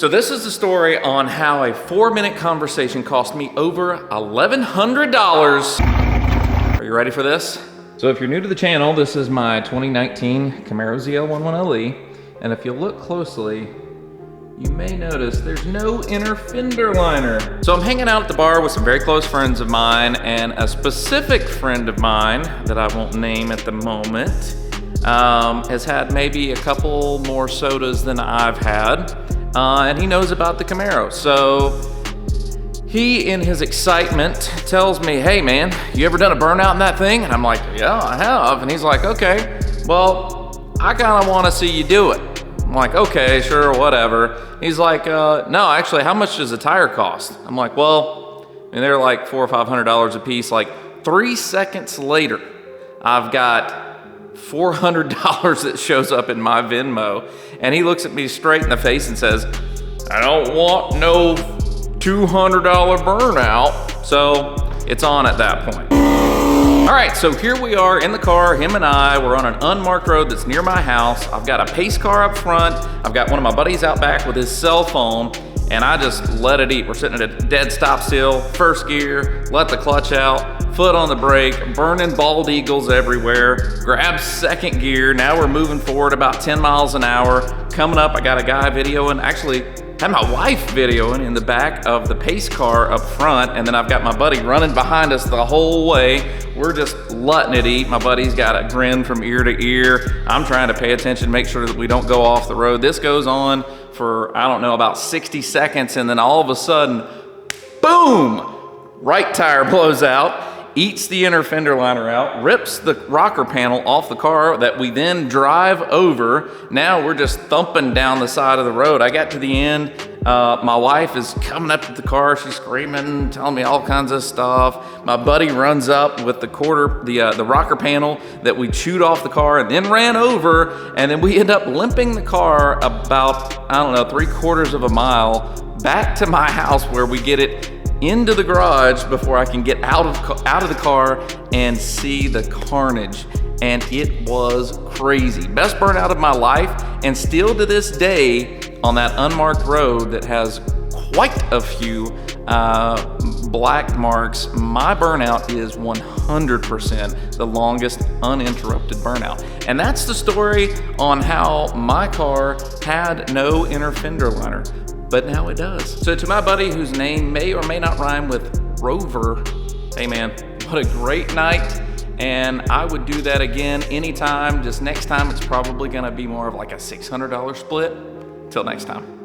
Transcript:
So this is the story on how a 4-minute conversation cost me over $1,100. Are you ready for this? So if you're new to the channel, this is my 2019 Camaro ZL11LE. And if you look closely, you may notice there's no inner fender liner. So I'm hanging out at the bar with some very close friends of mine, and a specific friend of mine that I won't name at the moment has had maybe a couple more sodas than I've had. And he knows about the Camaro. So he, in his excitement, tells me, hey man, you ever done a burnout in that thing? And I'm like, yeah, I have. And he's like, okay, well, I kind of want to see you do it. I'm like, okay, sure, whatever. He's like, no, actually, how much does a tire cost? I'm like, well, and they're like $400 or $500 a piece. Like 3 seconds later, I've got $400 that shows up in my Venmo, and he looks at me straight in the face and says, I don't want no $200 burnout. So it's on at that point. All right, so here we are in the car, him and I, we're on an unmarked road that's near my house. I've got a pace car up front. I've got one of my buddies out back with his cell phone, and I just let it eat. We're sitting at a dead stop still, first gear, let the clutch out, foot on the brake, burning bald eagles everywhere, grab second gear. Now we're moving forward about 10 miles an hour. Coming up, I got a guy videoing, actually had my wife videoing in the back of the pace car up front, and then I've got my buddy running behind us the whole way. We're just letting it eat. My buddy's got a grin from ear to ear. I'm trying to pay attention, make sure that we don't go off the road. This goes on for, I don't know, about 60 seconds, and then all of a sudden, boom, right tire blows out, eats the inner fender liner out, rips the rocker panel off the car that we then drive over. Now we're just thumping down the side of the road. I got to the end. My wife is coming up to the car. She's screaming, telling me all kinds of stuff. My buddy runs up with the rocker panel that we chewed off the car and then ran over. And then we end up limping the car about, I don't know, 3/4 of a mile back to my house, where we get it into the garage before I can get out of the car and see the carnage. And it was crazy. Best burnout of my life, and still to this day on that unmarked road that has quite a few black marks, my burnout is 100% the longest uninterrupted burnout. And that's the story on how my car had no inner fender liner, but now it does. So to my buddy whose name may or may not rhyme with Rover, hey man, what a great night. And I would do that again anytime. Just next time it's probably gonna be more of like a $600 split. Till next time.